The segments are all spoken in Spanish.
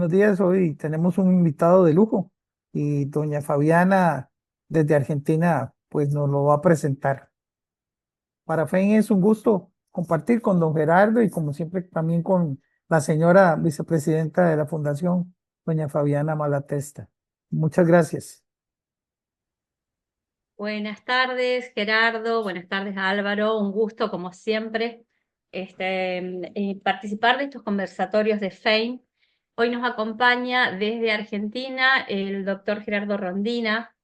buenos días. Hoy tenemos un invitado de lujo y doña Fabiana desde Argentina pues nos lo va a presentar. Para Fen es un gusto compartir con don Gerardo y como siempre también con la señora vicepresidenta de la Fundación, doña Fabiana Malatesta. Muchas gracias. Buenas tardes, Gerardo. Buenas tardes, Álvaro. Un gusto, como siempre, participar de estos conversatorios de FEIN. Hoy nos acompaña desde Argentina el doctor Gerardo Rondina.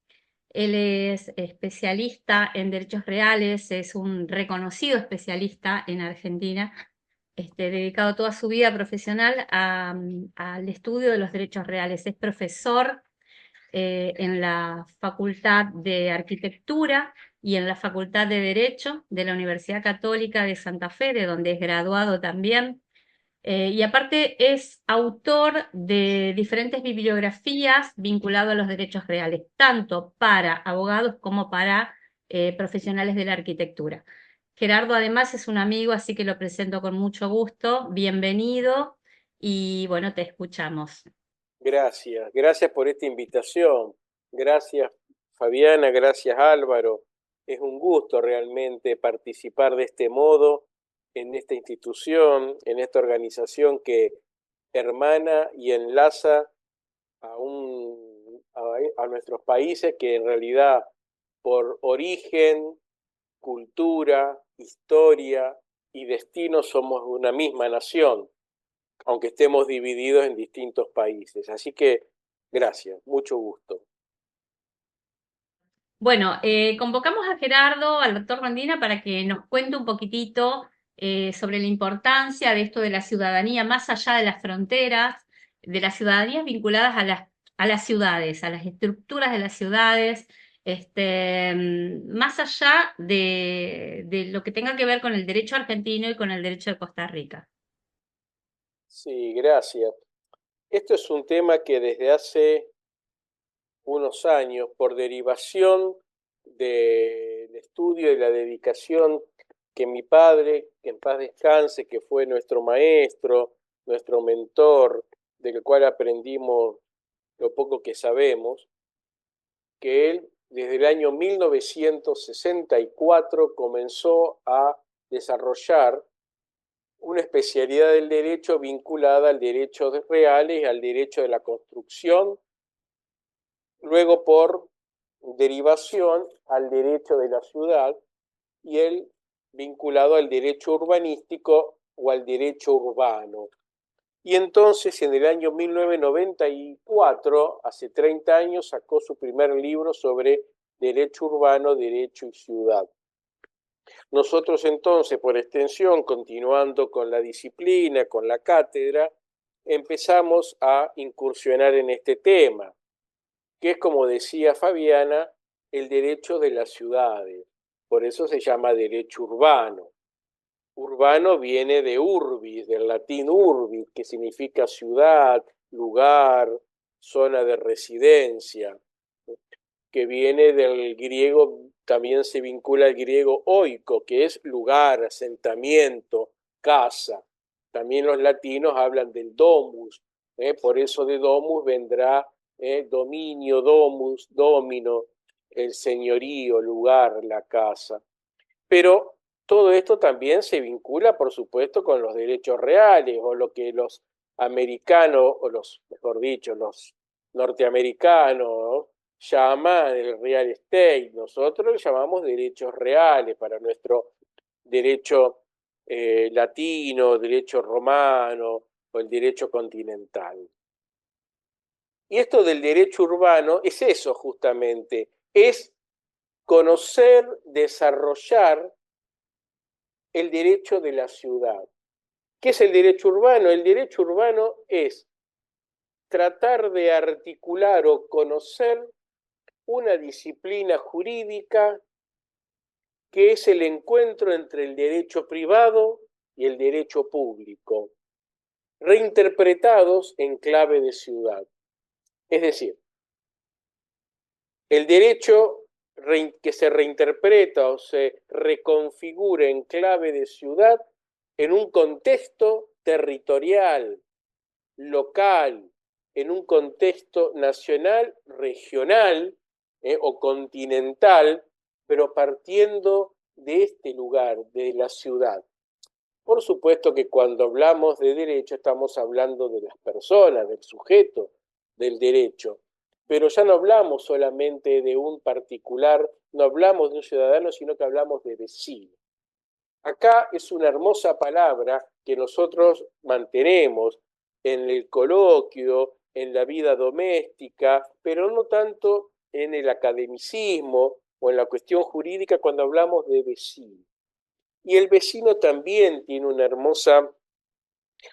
Él es especialista en derechos reales, es un reconocido especialista en Argentina, dedicado toda su vida profesional al estudio de los derechos reales. Es profesor en la Facultad de Arquitectura y en la Facultad de Derecho de la Universidad Católica de Santa Fe, de donde es graduado también. Y aparte es autor de diferentes bibliografías vinculadas a los derechos reales, tanto para abogados como para profesionales de la arquitectura. Gerardo además es un amigo, así que lo presento con mucho gusto. Bienvenido y bueno, te escuchamos. Gracias, gracias por esta invitación. Gracias, Fabiana, gracias, Álvaro. Es un gusto realmente participar de este modo en esta institución, en esta organización que hermana y enlaza a nuestros países que en realidad por origen, cultura, historia y destino somos una misma nación, aunque estemos divididos en distintos países. Así que, gracias, mucho gusto. Bueno, convocamos a Gerardo, al doctor Rondina, para que nos cuente un poquitito sobre la importancia de esto de la ciudadanía más allá de las fronteras, de las ciudadanías vinculadas a las ciudades, a las estructuras de las ciudades, más allá de lo que tenga que ver con el derecho argentino y con el derecho de Costa Rica. Sí, gracias. Esto es un tema que desde hace unos años, por derivación del estudio y la dedicación que mi padre, que en paz descanse, que fue nuestro maestro, nuestro mentor, del cual aprendimos lo poco que sabemos, que él desde el año 1964 comenzó a desarrollar una especialidad del derecho vinculada al derecho reales y al derecho de la construcción, luego por derivación al derecho de la ciudad y él vinculado al derecho urbanístico o al derecho urbano. Y entonces en el año 1994, hace 30 años, sacó su primer libro sobre derecho urbano, derecho y ciudad. Nosotros entonces, por extensión, continuando con la disciplina, con la cátedra, empezamos a incursionar en este tema, que es, como decía Fabiana, el derecho de las ciudades. Por eso se llama derecho urbano. Urbano viene de urbis, del latín urbis, que significa ciudad, lugar, zona de residencia, que viene del griego, también se vincula al griego oiko, que es lugar, asentamiento, casa. También los latinos hablan del domus, por eso de domus vendrá dominio, domus, domino, el señorío, lugar, la casa. Pero todo esto también se vincula, por supuesto, con los derechos reales, o lo que los americanos, o los, mejor dicho, los norteamericanos, ¿no?, llaman el real estate. Nosotros lo llamamos derechos reales para nuestro derecho latino, derecho romano o el derecho continental. Y esto del derecho urbano es eso justamente, es conocer, desarrollar el derecho de la ciudad. ¿Qué es el derecho urbano? El derecho urbano es tratar de articular o conocer una disciplina jurídica que es el encuentro entre el derecho privado y el derecho público, reinterpretados en clave de ciudad. Es decir, el derecho que se reinterpreta o se reconfigura en clave de ciudad en un contexto territorial, local, en un contexto nacional, regional o continental, pero partiendo de este lugar, de la ciudad. Por supuesto que cuando hablamos de derecho estamos hablando de las personas, del sujeto del derecho, pero ya no hablamos solamente de un particular, no hablamos de un ciudadano, sino que hablamos de vecino. Acá es una hermosa palabra que nosotros mantenemos en el coloquio, en la vida doméstica, pero no tanto en el academicismo o en la cuestión jurídica cuando hablamos de vecino. Y el vecino también tiene una hermosa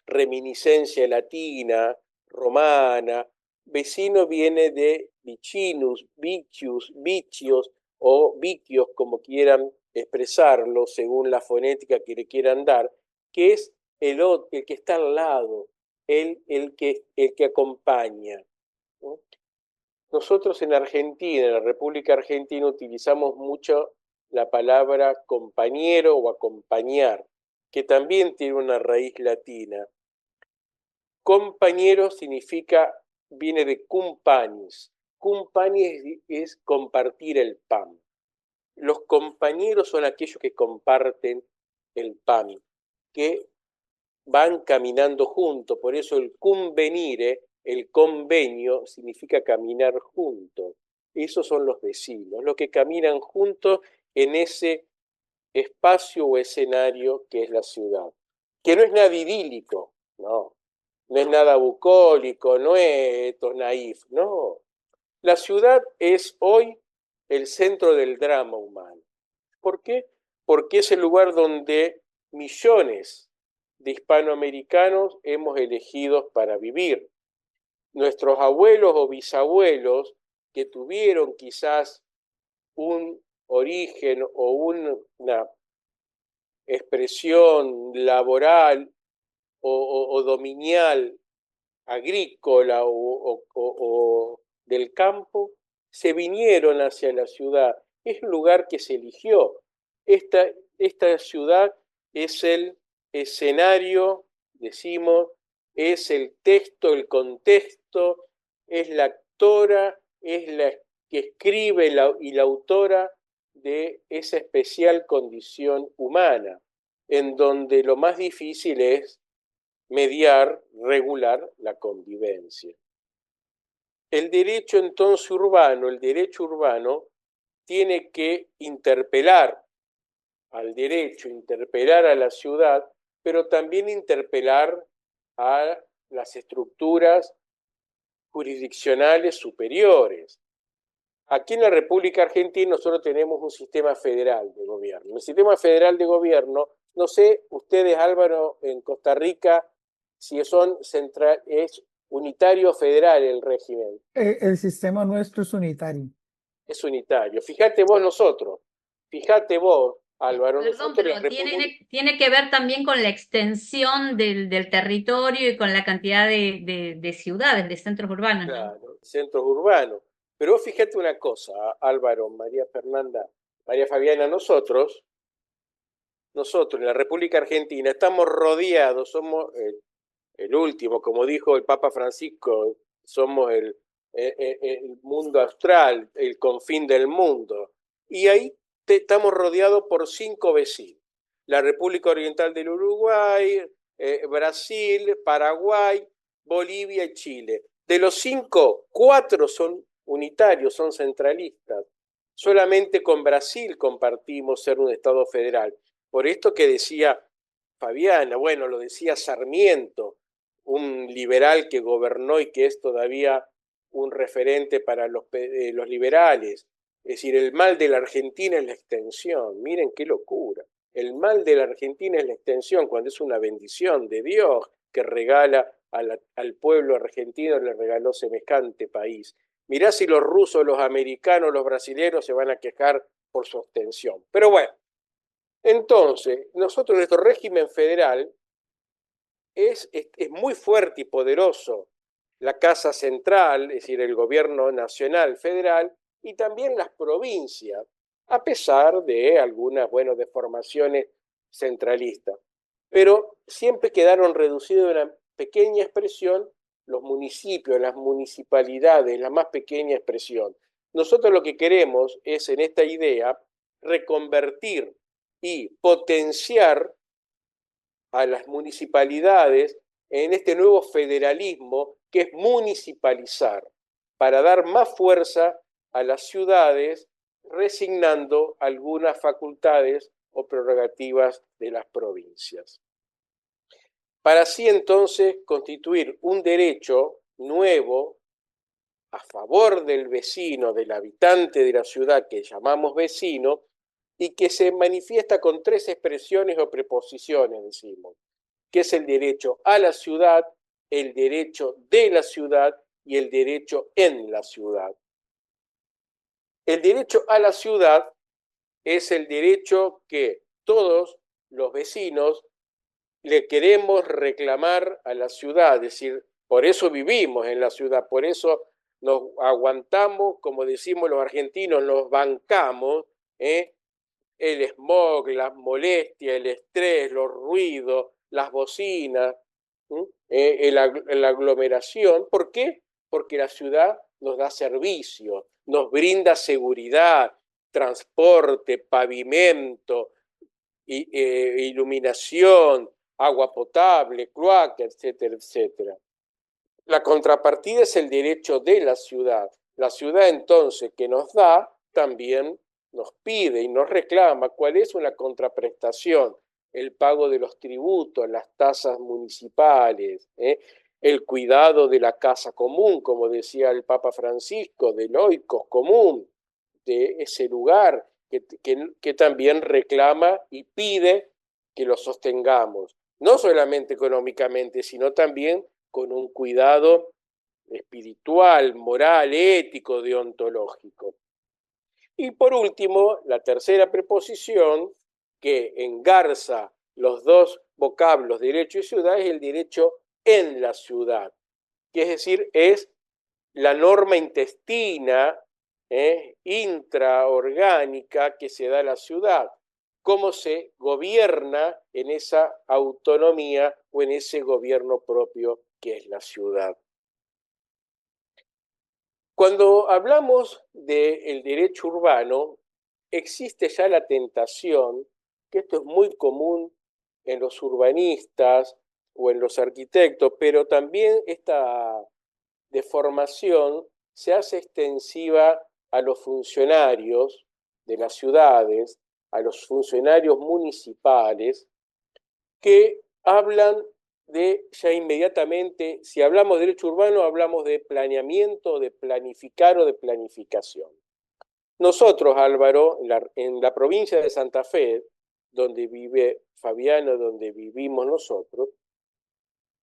reminiscencia latina, romana. Vecino viene de vicinus, vicius, vicios o vicios, como quieran expresarlo, según la fonética que le quieran dar, que es el que está al lado, el que acompaña. Nosotros en Argentina, en la República Argentina, utilizamos mucho la palabra compañero o acompañar, que también tiene una raíz latina. Compañero viene de cum panis. Cum panis es compartir el pan. Los compañeros son aquellos que comparten el pan, que van caminando juntos. Por eso el convenire, el convenio, significa caminar juntos. Esos son los vecinos, los que caminan juntos en ese espacio o escenario que es la ciudad. Que no es nada idílico, no es nada bucólico, no es naif, no. La ciudad es hoy el centro del drama humano. ¿Por qué? Porque es el lugar donde millones de hispanoamericanos hemos elegido para vivir. Nuestros abuelos o bisabuelos que tuvieron quizás un origen o una expresión laboral o dominial, agrícola o del campo, se vinieron hacia la ciudad. Es el lugar que se eligió. Esta ciudad es el escenario, decimos, es el texto, el contexto, es la actora, es la que escribe y la autora de esa especial condición humana, en donde lo más difícil es mediar, regular la convivencia. El derecho entonces urbano, el derecho urbano, tiene que interpelar al derecho, interpelar a la ciudad, pero también interpelar a las estructuras jurisdiccionales superiores. Aquí en la República Argentina nosotros tenemos un sistema federal de gobierno. El sistema federal de gobierno, no sé, ustedes, Álvaro, en Costa Rica, si es unitario o federal el régimen. El sistema nuestro es unitario. Es unitario. Fíjate vos, Álvaro. Perdón, pero tiene que ver también con la extensión del territorio y con la cantidad de ciudades, de centros urbanos, ¿no? Claro, centros urbanos. Pero vos fíjate una cosa, Álvaro, María Fernanda, María Fabiana, nosotros en la República Argentina estamos rodeados, somos el último, como dijo el Papa Francisco, somos el mundo austral, el confín del mundo. Y ahí estamos rodeados por 5 vecinos. La República Oriental del Uruguay, Brasil, Paraguay, Bolivia y Chile. De los 5, 4 son unitarios, son centralistas. Solamente con Brasil compartimos ser un Estado federal. Por esto que decía Fabiana, bueno, lo decía Sarmiento, un liberal que gobernó y que es todavía un referente para los liberales. Es decir, el mal de la Argentina es la extensión. Miren qué locura. El mal de la Argentina es la extensión, cuando es una bendición de Dios que regala al pueblo argentino, le regaló semejante país. Mirá si los rusos, los americanos, los brasileños se van a quejar por su extensión. Pero bueno, entonces, nosotros, nuestro régimen federal es muy fuerte y poderoso. La Casa Central, es decir, el gobierno nacional federal, y también las provincias, a pesar de algunas, deformaciones centralistas. Pero siempre quedaron reducidos a una pequeña expresión los municipios, las municipalidades, la más pequeña expresión. Nosotros lo que queremos es, en esta idea, reconvertir y potenciar a las municipalidades en este nuevo federalismo que es municipalizar, para dar más fuerza a las ciudades, resignando algunas facultades o prerrogativas de las provincias. Para así entonces constituir un derecho nuevo a favor del vecino, del habitante de la ciudad que llamamos vecino, y que se manifiesta con tres expresiones o preposiciones, decimos, que es el derecho a la ciudad, el derecho de la ciudad y el derecho en la ciudad. El derecho a la ciudad es el derecho que todos los vecinos le queremos reclamar a la ciudad, es decir, por eso vivimos en la ciudad, por eso nos aguantamos, como decimos los argentinos, nos bancamos, el smog, las molestias, el estrés, los ruidos, las bocinas, la aglomeración. ¿Por qué? Porque la ciudad nos da servicio, nos brinda seguridad, transporte, pavimento, iluminación, agua potable, cloaca, etcétera, etcétera. La contrapartida es el derecho de la ciudad. La ciudad entonces que nos da también nos pide y nos reclama cuál es una contraprestación, el pago de los tributos, las tasas municipales, el cuidado de la casa común, como decía el Papa Francisco, del oikos común, de ese lugar que también reclama y pide que lo sostengamos, no solamente económicamente, sino también con un cuidado espiritual, moral, ético, deontológico. Y por último, la tercera preposición que engarza los dos vocablos derecho y ciudad es el derecho en la ciudad, que es decir, es la norma intestina, intraorgánica que se da a la ciudad, cómo se gobierna en esa autonomía o en ese gobierno propio que es la ciudad. Cuando hablamos del derecho urbano, existe ya la tentación, que esto es muy común en los urbanistas o en los arquitectos, pero también esta deformación se hace extensiva a los funcionarios de las ciudades, a los funcionarios municipales, que hablan de ya inmediatamente, si hablamos de derecho urbano, hablamos de planeamiento, de planificar o de planificación. Nosotros, Álvaro, en la provincia de Santa Fe, donde vive Fabiano, donde vivimos nosotros,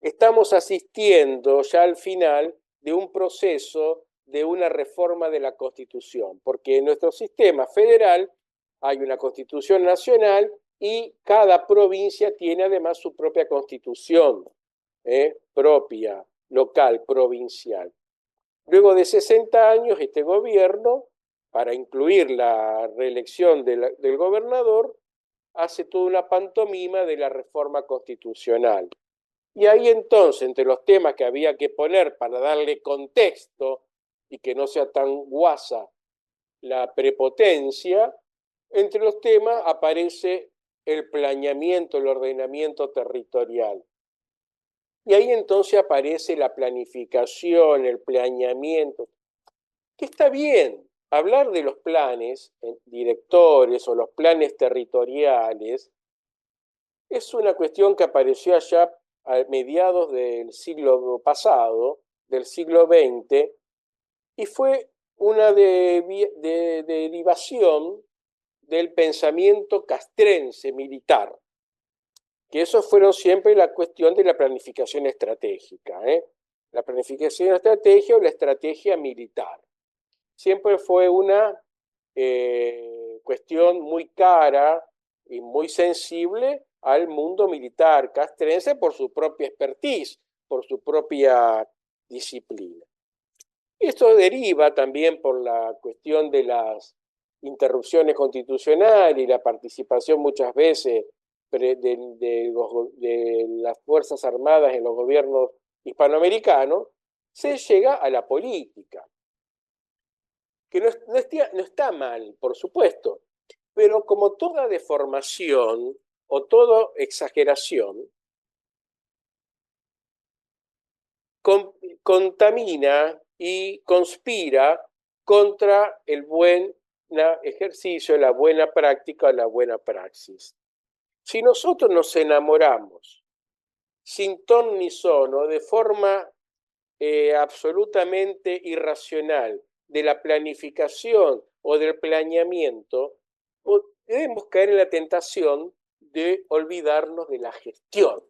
estamos asistiendo ya al final de un proceso de una reforma de la Constitución, porque en nuestro sistema federal hay una Constitución nacional y cada provincia tiene además su propia constitución propia, local, provincial. Luego de 60 años, este gobierno, para incluir la reelección del gobernador, hace toda una pantomima de la reforma constitucional. Y ahí entonces, entre los temas que había que poner para darle contexto y que no sea tan guasa la prepotencia, entre los temas aparece el planeamiento, el ordenamiento territorial. Y ahí entonces aparece la planificación, el planeamiento, que está bien. Hablar de los planes directores o los planes territoriales es una cuestión que apareció allá a mediados del siglo pasado, del siglo XX, y fue una derivación del pensamiento castrense militar, que eso fueron siempre la cuestión de la planificación estratégica, la planificación estratégica o la estrategia militar. Siempre fue una cuestión muy cara y muy sensible al mundo militar castrense por su propia expertise, por su propia disciplina. Esto deriva también por la cuestión de las interrupciones constitucionales y la participación muchas veces de las Fuerzas Armadas en los gobiernos hispanoamericanos, se llega a la política, que no está mal, por supuesto, pero como toda deformación o toda exageración, contamina y conspira contra el buen ejercicio, la buena práctica, la buena praxis. Si nosotros nos enamoramos sin ton ni son o de forma absolutamente irracional de la planificación o del planeamiento, debemos caer en la tentación de olvidarnos de la gestión.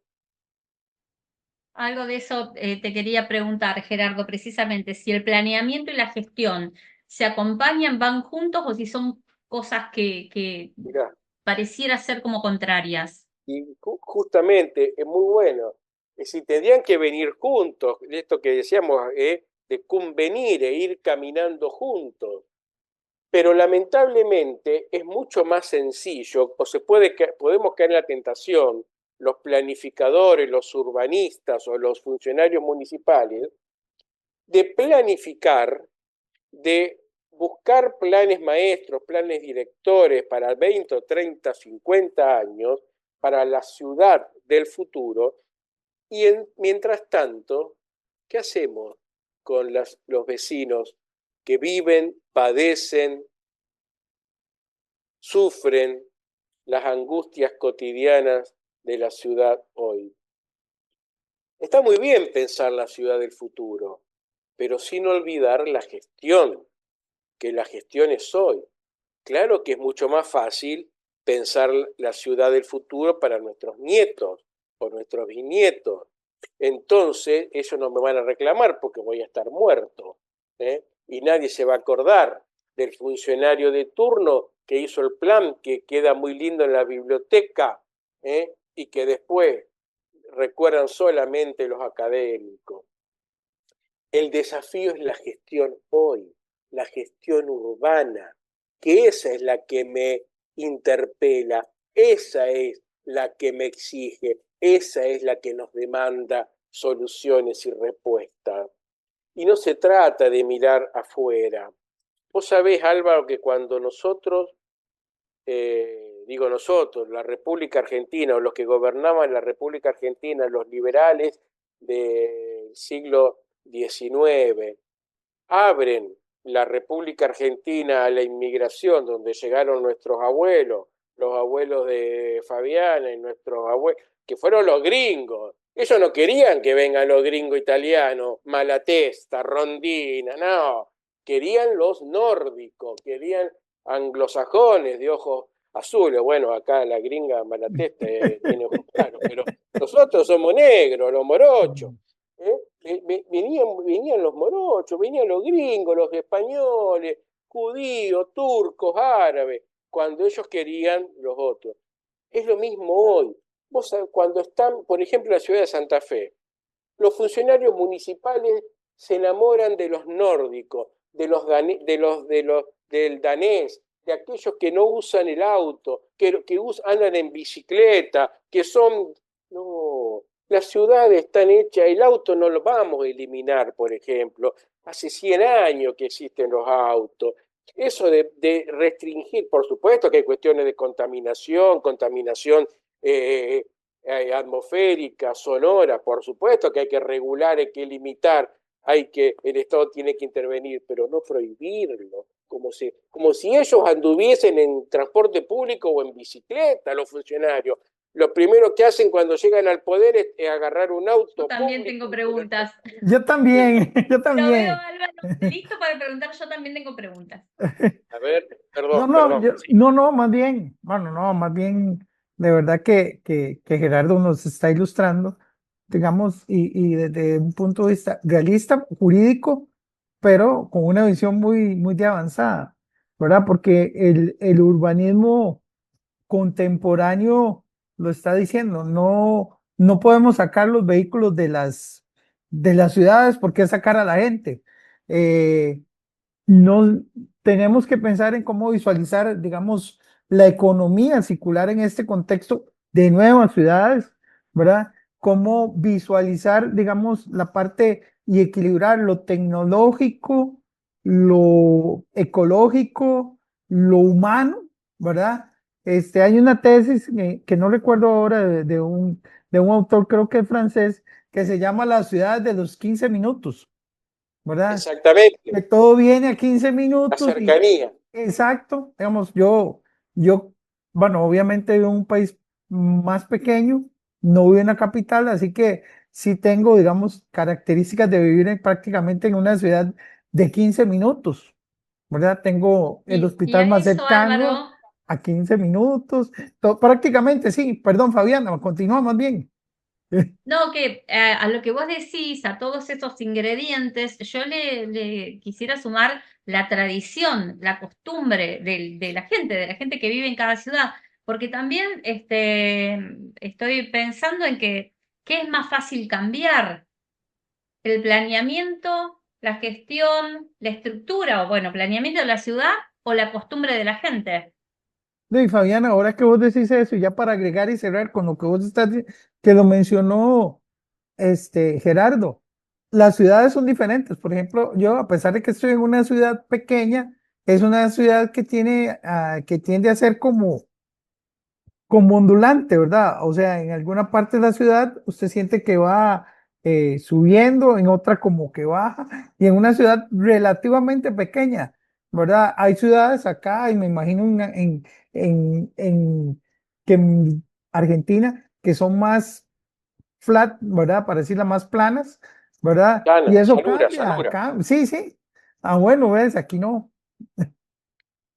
Algo de eso te quería preguntar, Gerardo, precisamente, si el planeamiento y la gestión se acompañan, van juntos o si son cosas que Mirá, pareciera ser como contrarias. y justamente es muy bueno. Es decir, tendrían que venir juntos, esto que decíamos, de convenir e ir caminando juntos. Pero lamentablemente es mucho más sencillo, o podemos caer en la tentación, los planificadores, los urbanistas o los funcionarios municipales, de planificar, de buscar planes maestros, planes directores para 20, 30, 50 años, para la ciudad del futuro, y mientras tanto, ¿qué hacemos con los vecinos que viven, padecen, sufren las angustias cotidianas de la ciudad hoy? Está muy bien pensar la ciudad del futuro, pero sin olvidar la gestión, que la gestión es hoy. Claro que es mucho más fácil pensar la ciudad del futuro para nuestros nietos o nuestros bisnietos. Entonces, ellos no me van a reclamar porque voy a estar muerto, ¿eh? Y nadie se va a acordar del funcionario de turno que hizo el plan, que queda muy lindo en la biblioteca, ¿eh? Y que después recuerdan solamente los académicos. El desafío es la gestión hoy, la gestión urbana, que esa es la que me interpela, esa es la que me exige, esa es la que nos demanda soluciones y respuestas. Y no se trata de mirar afuera. Vos sabés, Álvaro, que cuando nosotros, digo nosotros, la República Argentina o los que gobernaban la República Argentina, los liberales del siglo XIX, abren la República Argentina a la inmigración, donde llegaron nuestros abuelos, los abuelos de Fabiana y nuestros abuelos, que fueron los gringos. Ellos no querían que vengan los gringos italianos, Malatesta, Rondina, no. Querían los nórdicos, querían anglosajones de ojos azules. Bueno, acá la gringa Malatesta tiene ojos claros, pero nosotros somos negros, los morochos. Venían los morochos, venían los gringos, los españoles, judíos, turcos, árabes, cuando ellos querían los otros. Es lo mismo hoy. Vos sabés, cuando están, por ejemplo, en la ciudad de Santa Fe, los funcionarios municipales se enamoran de los nórdicos, del danés, de aquellos que no usan el auto, que andan en bicicleta, que son... No, las ciudades están hechas, el auto no lo vamos a eliminar, por ejemplo. Hace 100 años que existen los autos. Eso de restringir, por supuesto que hay cuestiones de contaminación atmosférica, sonora, por supuesto que hay que regular, hay que limitar, el Estado tiene que intervenir, pero no prohibirlo, como si ellos anduviesen en transporte público o en bicicleta, los funcionarios. Lo primero que hacen cuando llegan al poder es agarrar un auto. Yo también tengo preguntas. Yo también, yo Lo veo, también. Álvaro, listo para preguntar, yo también tengo preguntas. A ver, No, perdón, no, perdón. Sí. no, más bien, bueno, no, más bien, de verdad que Gerardo nos está ilustrando, digamos, y desde un punto de vista realista, jurídico, pero con una visión muy de avanzada, ¿verdad? Porque el urbanismo contemporáneo lo está diciendo, no podemos sacar los vehículos de las ciudades porque es sacar a la gente. No tenemos que pensar en cómo visualizar, digamos, la economía circular en este contexto de nuevas ciudades, ¿verdad? Cómo visualizar, digamos, la parte y equilibrar lo tecnológico, lo ecológico, lo humano, ¿verdad? Hay una tesis que no recuerdo ahora de un autor, creo que es francés, que se llama La ciudad de los 15 minutos, ¿verdad? Exactamente, Que todo viene a 15 la minutos y cercanía. exacto, digamos, yo, bueno, obviamente vivo en un país más pequeño, no vivo en la capital, así que sí tengo, digamos, características de vivir prácticamente en una ciudad de 15 minutos, ¿verdad? Tengo el Y hospital a más eso, cercano Álvaro, a 15 minutos, prácticamente, sí, perdón, Fabiana, continúa más bien. no, que a lo que vos decís, a todos esos ingredientes, yo le quisiera sumar la tradición, la costumbre de la gente que vive en cada ciudad, porque también estoy pensando en que, ¿qué es más fácil cambiar? ¿El planeamiento, la gestión, la estructura, o bueno, planeamiento de la ciudad o la costumbre de la gente? No, y Fabiana, ahora que vos decís eso, y ya para agregar y cerrar con lo que vos estás, que lo mencionó Gerardo, las ciudades son diferentes. Por ejemplo, yo, a pesar de que estoy en una ciudad pequeña, es una ciudad que tiene, que tiende a ser como ondulante, ¿verdad? O sea, en alguna parte de la ciudad usted siente que va subiendo, en otra como que baja, y en una ciudad relativamente pequeña, ¿verdad? Hay ciudades acá, y me imagino que en Argentina, que son más flat, ¿verdad? Para decirla más planas, ¿verdad? Y Llana, eso llanura, cambia llanura. acá, sí, sí. Ah, bueno, ves, aquí no.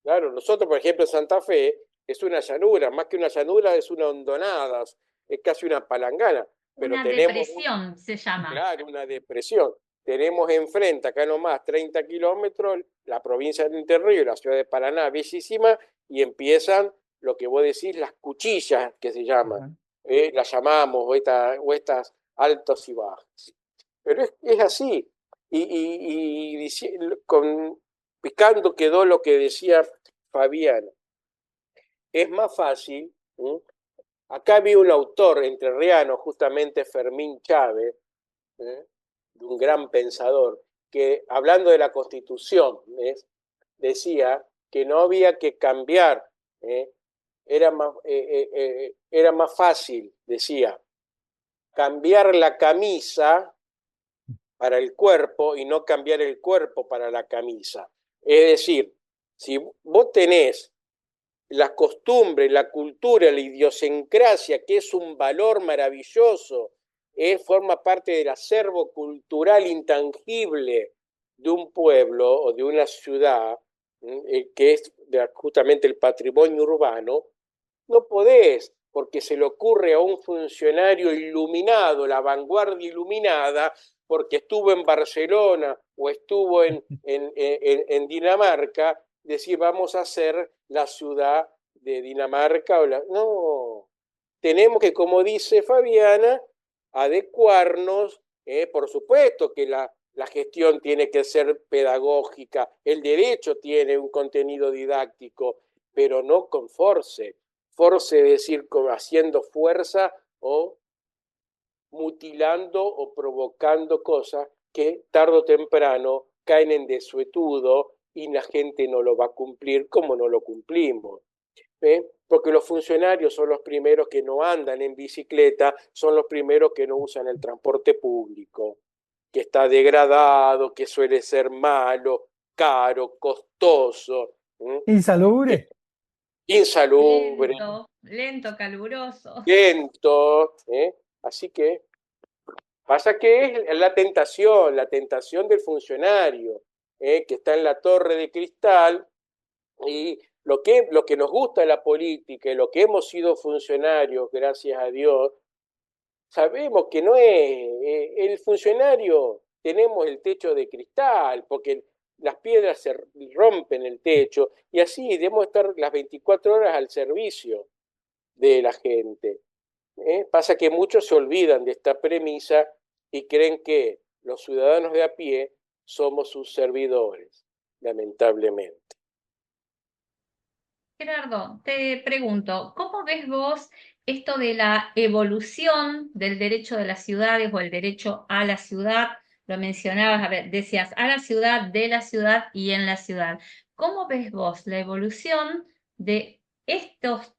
Claro, nosotros, por ejemplo, en Santa Fe es una llanura, más que una llanura es una hondonada, es casi una palangana, pero Una tenemos, depresión se llama. claro, una depresión. Tenemos enfrente, acá nomás, 30 kilómetros, la provincia de Entre Ríos, la ciudad de Paraná, bellísima, y empiezan lo que vos decís, las cuchillas que se llaman, Ajá. las llamamos, o estas altos y bajos. Pero es así. Picando quedó lo que decía Fabiana. Es más fácil. ¿Mm? Acá vi un autor entrerriano, justamente Fermín Chávez, ¿eh? De un gran pensador, que hablando de la Constitución, ¿ves? Decía que no había que cambiar, ¿eh? Era más fácil, decía, cambiar la camisa para el cuerpo y no cambiar el cuerpo para la camisa. Es decir, si vos tenés la costumbre, la cultura, la idiosincrasia, que es un valor maravilloso, forma parte del acervo cultural intangible de un pueblo o de una ciudad, que es justamente el patrimonio urbano, no podés, porque se le ocurre a un funcionario iluminado, la vanguardia iluminada, porque estuvo en Barcelona o estuvo en Dinamarca, decir vamos a hacer la ciudad de Dinamarca. No, tenemos que, como dice Fabiana, adecuarnos. Por supuesto que la gestión tiene que ser pedagógica, el derecho tiene un contenido didáctico, pero no con force, es decir, haciendo fuerza o mutilando o provocando cosas que tarde o temprano caen en desuetudo y la gente no lo va a cumplir como no lo cumplimos. Porque los funcionarios son los primeros que no andan en bicicleta, son los primeros que no usan el transporte público, que está degradado, que suele ser malo, caro, costoso, Insalubre. insalubre, Lento, lento, caluroso. lento. Así que pasa que es la tentación del funcionario, que está en la torre de cristal. Y lo que nos gusta de la política y lo que hemos sido funcionarios, gracias a Dios, sabemos que no es el funcionario, tenemos el techo de cristal, porque las piedras se rompen el techo, y así debemos estar las 24 horas al servicio de la gente. Pasa que muchos se olvidan de esta premisa y creen que los ciudadanos de a pie somos sus servidores, lamentablemente. Gerardo, te pregunto, ¿cómo ves vos esto de la evolución del derecho de las ciudades o el derecho a la ciudad lo mencionabas, a ver, decías a la ciudad, de la ciudad y en la ciudad. ¿Cómo ves vos la evolución de estos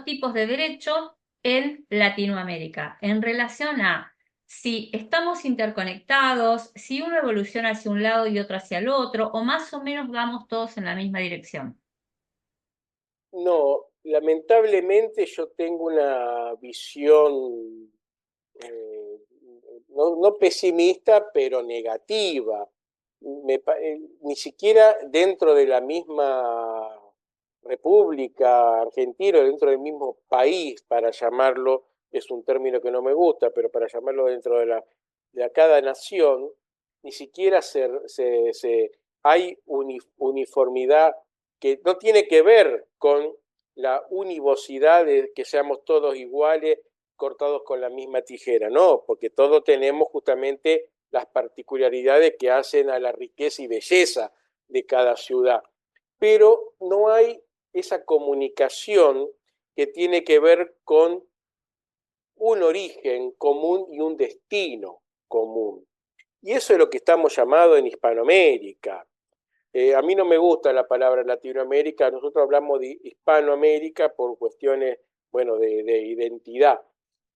tipos de derechos en Latinoamérica en relación a si estamos interconectados, si uno evoluciona hacia un lado y otro hacia el otro, o más o menos vamos todos en la misma dirección? No, lamentablemente yo tengo una visión eh, no pesimista, pero negativa. Ni siquiera dentro de la misma República Argentina, dentro del mismo país, para llamarlo, es un término que no me gusta, pero para llamarlo dentro de cada nación, ni siquiera hay uniformidad que no tiene que ver con la univocidad de que seamos todos iguales, cortados con la misma tijera, no, porque todos tenemos justamente las particularidades que hacen a la riqueza y belleza de cada ciudad. Pero no hay esa comunicación que tiene que ver con un origen común y un destino común. Y eso es lo que estamos llamados en Hispanoamérica. A mí no me gusta la palabra Latinoamérica, nosotros hablamos de Hispanoamérica por cuestiones, bueno, de identidad,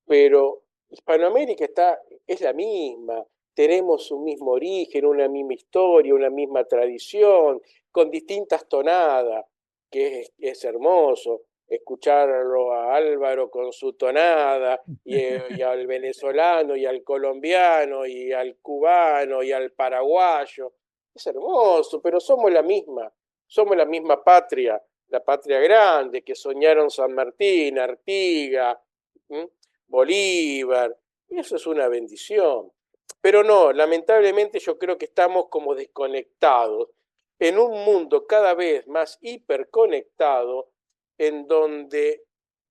pero Hispanoamérica es la misma, tenemos un mismo origen, una misma historia, una misma tradición, con distintas tonadas, que es hermoso escucharlo a Álvaro con su tonada, y al venezolano, y al colombiano, y al cubano, y al paraguayo. Es hermoso, pero somos la misma patria, la patria grande que soñaron San Martín, Artigas, ¿m? Bolívar, y eso es una bendición. Pero no, lamentablemente yo creo que estamos como desconectados en un mundo cada vez más hiperconectado, en donde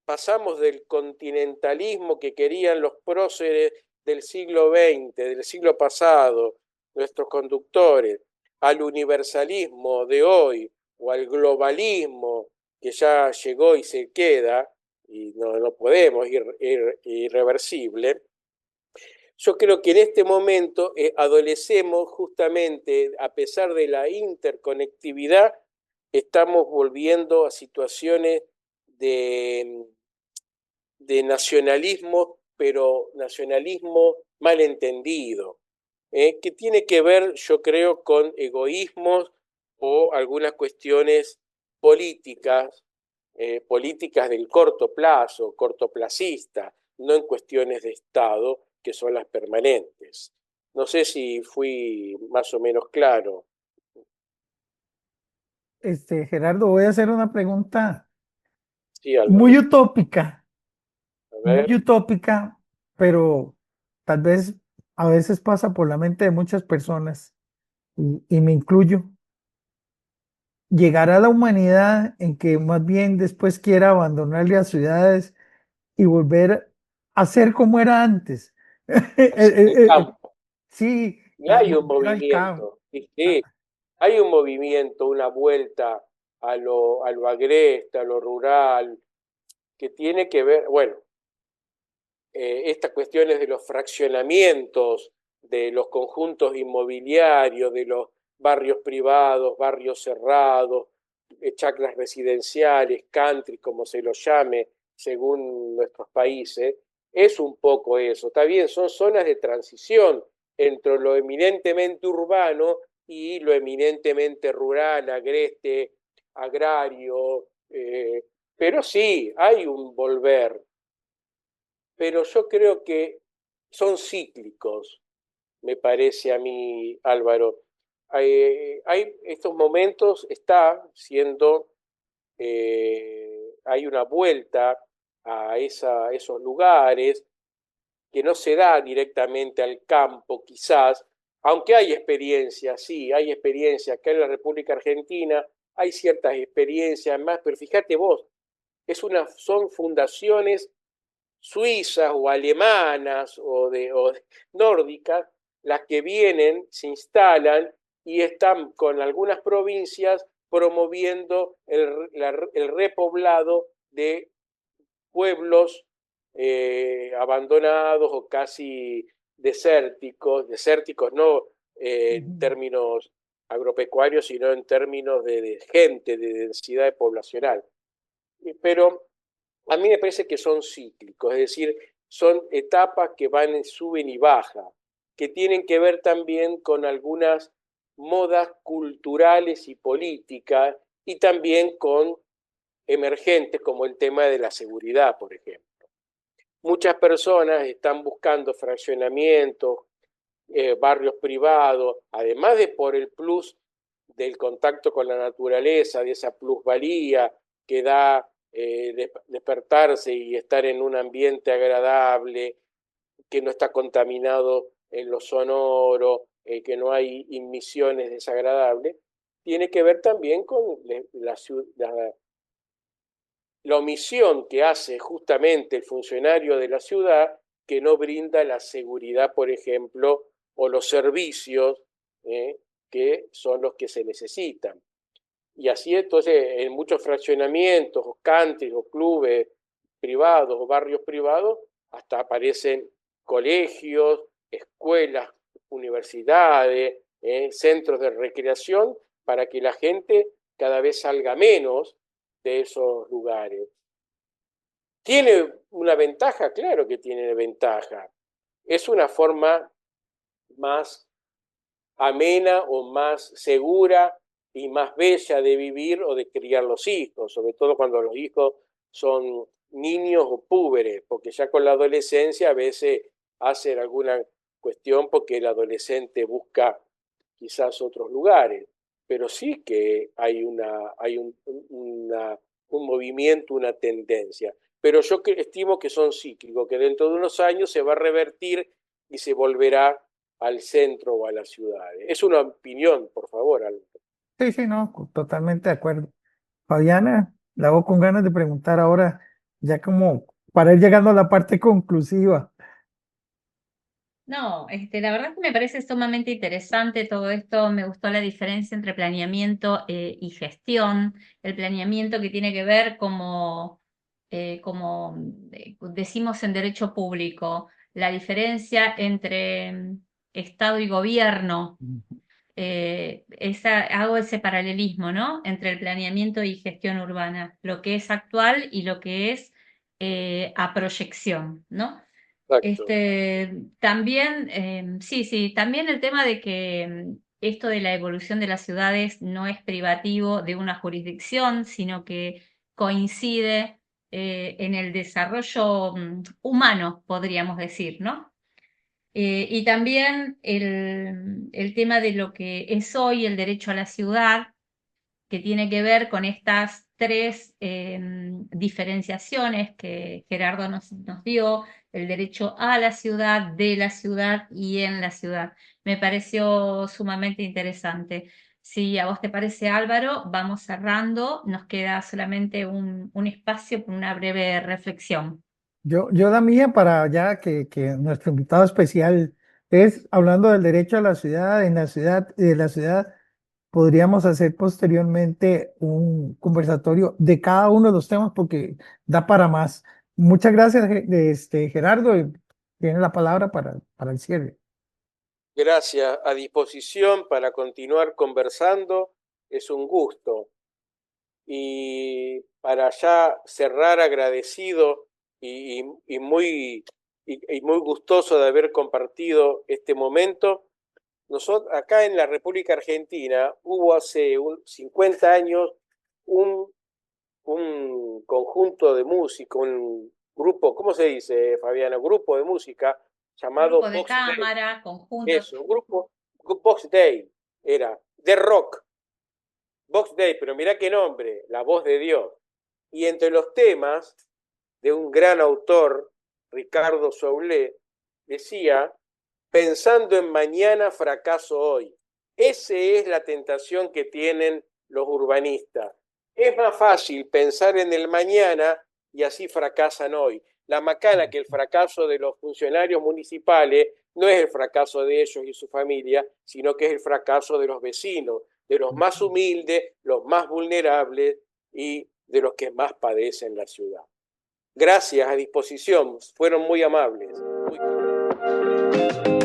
pasamos del continentalismo que querían los próceres del siglo XX, del siglo pasado, nuestros conductores, al universalismo de hoy o al globalismo que ya llegó y se queda, y no podemos ir irreversible. Yo creo que en este momento adolecemos justamente, a pesar de la interconectividad, estamos volviendo a situaciones de nacionalismo, pero nacionalismo mal entendido, que tiene que ver, yo creo, con egoísmos o algunas cuestiones políticas, políticas del corto plazo, cortoplacista, no en cuestiones de Estado, que son las permanentes. No sé si fui más o menos claro. Gerardo, voy a hacer una pregunta Sí, Álvaro. muy utópica, A muy ver. utópica, pero tal vez a veces pasa por la mente de muchas personas, y me incluyo. Llegará la humanidad en que más bien después quiera abandonar las ciudades y volver a ser como era antes. Hacia el campo. Sí, Y hay un volver al campo. movimiento, sí, hay un movimiento, una vuelta a lo agreste, a lo rural, que tiene que ver, bueno, estas cuestiones de los fraccionamientos, de los conjuntos inmobiliarios, de los barrios privados, barrios cerrados, chacras residenciales, country, como se los llame, según nuestros países, es un poco eso. Está bien, son zonas de transición entre lo eminentemente urbano y lo eminentemente rural, agreste, agrario, pero sí, hay un volver, pero yo creo que son cíclicos, me parece a mí, Álvaro. Hay estos momentos, está siendo, hay una vuelta a esos lugares que no se da directamente al campo, quizás, aunque hay experiencias, sí, hay experiencias. Acá en la República Argentina hay ciertas experiencias más, pero fíjate vos, son fundaciones suizas o alemanas o nórdicas las que vienen, se instalan y están con algunas provincias promoviendo el repoblado de pueblos abandonados o casi desérticos no en términos agropecuarios, sino en términos de gente, de densidad poblacional. Pero a mí me parece que son cíclicos, es decir, son etapas que van, suben y bajan, que tienen que ver también con algunas modas culturales y políticas y también con emergentes como el tema de la seguridad, por ejemplo. Muchas personas están buscando fraccionamientos, barrios privados, además de por el plus del contacto con la naturaleza, de esa plusvalía que da despertarse y estar en un ambiente agradable, que no está contaminado en lo sonoro, que no hay emisiones desagradables, tiene que ver también con la omisión que hace justamente el funcionario de la ciudad, que no brinda la seguridad, por ejemplo, o los servicios que son los que se necesitan. Y así entonces en muchos fraccionamientos, o countries, o clubes privados, o barrios privados, hasta aparecen colegios, escuelas, universidades, centros de recreación, para que la gente cada vez salga menos de esos lugares. ¿Tiene una ventaja? Claro que tiene ventaja. Es una forma más amena o más segura y más bella de vivir o de criar los hijos, sobre todo cuando los hijos son niños o púberes, porque ya con la adolescencia a veces hacen alguna cuestión porque el adolescente busca quizás otros lugares, pero sí que hay un movimiento, una tendencia. Pero yo estimo que son cíclicos, que dentro de unos años se va a revertir y se volverá al centro o a las ciudades. Es una opinión, por favor, Alberto. Sí, sí, no, totalmente de acuerdo. Fabiana, la hago con ganas de preguntar ahora, ya como para ir llegando a la parte conclusiva. No, la verdad que me parece sumamente interesante todo esto. Me gustó la diferencia entre planeamiento y gestión. El planeamiento que tiene que ver como decimos en derecho público, la diferencia entre Estado y gobierno. Hago ese paralelismo, ¿no? Entre el planeamiento y gestión urbana, lo que es actual y lo que es a proyección, ¿no? Exacto. También, sí, también el tema de que esto de la evolución de las ciudades no es privativo de una jurisdicción, sino que coincide en el desarrollo humano, podríamos decir, ¿no? Y también el tema de lo que es hoy el derecho a la ciudad, que tiene que ver con estas tres diferenciaciones que Gerardo nos dio: el derecho a la ciudad, de la ciudad y en la ciudad. Me pareció sumamente interesante. Si a vos te parece, Álvaro, vamos cerrando. Nos queda solamente un espacio para una breve reflexión. Yo la mía para ya que nuestro invitado especial es hablando del derecho a la ciudad, en la ciudad y de la ciudad, podríamos hacer posteriormente un conversatorio de cada uno de los temas porque da para más. Muchas gracias, Gerardo, y tiene la palabra para el cierre. Gracias. A disposición para continuar conversando. Es un gusto. Y para ya cerrar, agradecido y muy gustoso de haber compartido este momento. Nosotros, acá en la República Argentina, hubo hace 50 años un conjunto de música, un grupo, ¿cómo se dice, Fabiana? Grupo de música llamado Grupo de Box Day. cámara, conjuntos. Eso, un grupo, Box Day, era de rock. Box Day, pero mirá qué nombre, La Voz de Dios. Y entre los temas de un gran autor, Ricardo Soulé, decía: pensando en mañana, fracaso hoy. Esa es la tentación que tienen los urbanistas. Es más fácil pensar en el mañana y así fracasan hoy. La macana que el fracaso de los funcionarios municipales no es el fracaso de ellos y su familia, sino que es el fracaso de los vecinos, de los más humildes, los más vulnerables y de los que más padecen la ciudad. Gracias, a disposición, fueron muy amables. Muy...